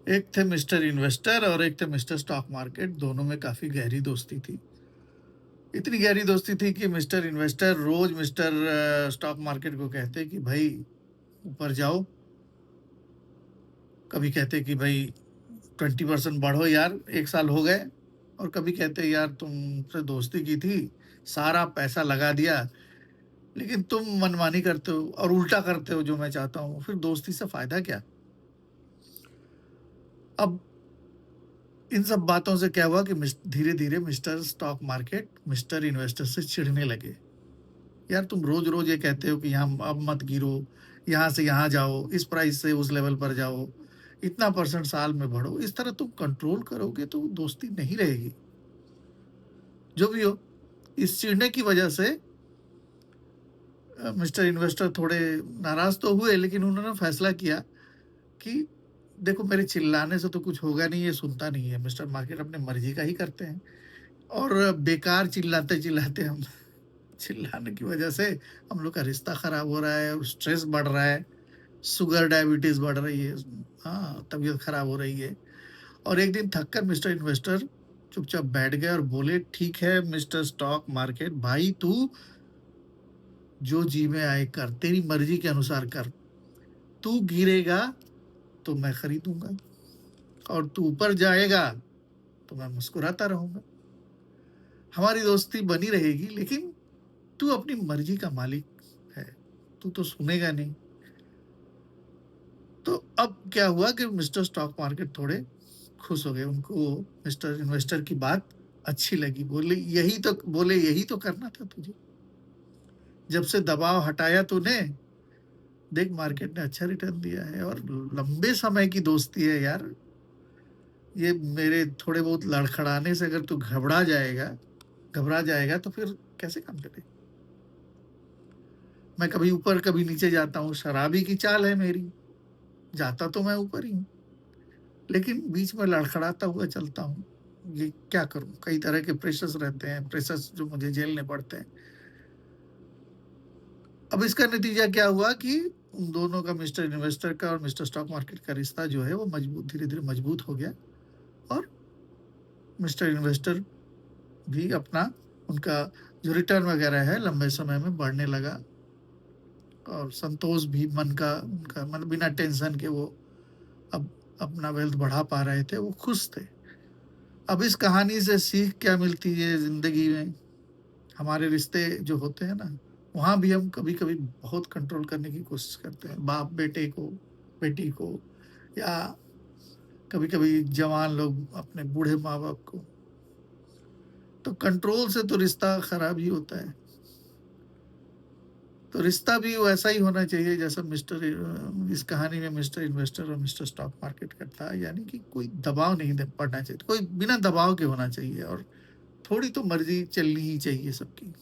एक थे mister investor और एक थे मिस्टर स्टॉक मार्केट। दोनों में काफी गहरी दोस्ती थी। इतनी गहरी दोस्ती थी कि मिस्टर इन्वेस्टर रोज मिस्टर स्टॉक मार्केट को कहते कि भाई ऊपर जाओ। कभी कहते कि भाई 20% बढ़ो यार, 1 साल हो गए। और कभी कहते यार तुमसे दोस्ती की थी, सारा पैसा लगा दिया, लेकिन तुम मनमानी करते हो और उल्टा करते हो जो मैं चाहता हूँ, फिर दोस्ती से फायदा क्या। अब इन सब बातों से क्या हुआ कि धीरे धीरे mister stock market mister investor से चिढ़ने लगे। यार तुम रोज रोज ये कहते हो कि यहाँ अब मत गिरो, यहाँ से यहाँ जाओ, इस प्राइस से उस लेवल पर जाओ, इतना परसेंट साल में बढ़ो, इस तरह तुम कंट्रोल करोगे तो दोस्ती नहीं रहेगी। जो भी हो, इस चिढ़ने की वजह से मिस्टर इन्वेस्टर थोड़े नाराज तो हुए, लेकिन उन्होंने फैसला किया कि देखो मेरे चिल्लाने से तो कुछ होगा नहीं, ये सुनता नहीं है। मिस्टर मार्केट अपने मर्जी का ही करते हैं और बेकार चिल्लाते चिल्लाते हम चिल्लाने की वजह से हम लोग का रिश्ता खराब हो रहा है और स्ट्रेस बढ़ रहा है, शुगर डायबिटीज बढ़ रही है, हाँ तबीयत खराब हो रही है। और एक दिन थककर मिस्टर इन्वेस्टर चुपचाप बैठ गए और बोले ठीक है मिस्टर स्टॉक मार्केट भाई, तू जो जी में आए कर, तेरी मर्जी के अनुसार कर। तू गिरेगा तो मैं खरीदूंगा और तू ऊपर जाएगा तो मैं मुस्कुराता रहूंगा। हमारी दोस्ती बनी रहेगी, लेकिन तू अपनी मर्जी का मालिक है, तू तो सुनेगा नहीं। तो अब क्या हुआ कि मिस्टर स्टॉक मार्केट थोड़े खुश हो गए, उनको मिस्टर इन्वेस्टर की बात अच्छी लगी। बोले यही तो करना था तुझे, जब से दबाव हटाया तूने, देख मार्केट ने अच्छा रिटर्न दिया है और लंबे समय की दोस्ती है यार। ये मेरे थोड़े बहुत लड़खड़ाने से अगर तू घबरा जाएगा तो फिर कैसे काम चले। मैं कभी ऊपर कभी नीचे जाता हूँ, शराबी की चाल है मेरी, जाता तो मैं ऊपर ही हूँ, लेकिन बीच में लड़खड़ाता हुआ चलता हूँ। ये क्या करूँ, कई तरह के प्रेशर्स रहते हैं, प्रेशर्स जो मुझे झेलने पड़ते हैं। अब इसका नतीजा क्या हुआ कि उन दोनों का, मिस्टर इन्वेस्टर का और मिस्टर स्टॉक मार्केट का रिश्ता जो है वो धीरे धीरे मजबूत हो गया। और मिस्टर इन्वेस्टर भी अपना, उनका जो रिटर्न वगैरह है लंबे समय में बढ़ने लगा और संतोष भी मन का उनका, मतलब बिना टेंशन के वो अब अपना वेल्थ बढ़ा पा रहे थे, वो खुश थे। अब इस कहानी से सीख क्या मिलती है जिंदगी में। हमारे रिश्ते जो होते हैं ना, वहां भी हम कभी कभी बहुत कंट्रोल करने की कोशिश करते हैं, बाप बेटे को, बेटी को, या कभी कभी जवान लोग अपने बूढ़े माँ बाप को। तो कंट्रोल से तो रिश्ता खराब ही होता है। तो रिश्ता भी वैसा ही होना चाहिए जैसा इस कहानी में मिस्टर इन्वेस्टर और मिस्टर स्टॉक मार्केट का था, यानी कि कोई दबाव नहीं पड़ना चाहिए, कोई बिना दबाव के होना चाहिए और थोड़ी तो मर्जी चलनी ही चाहिए सबकी।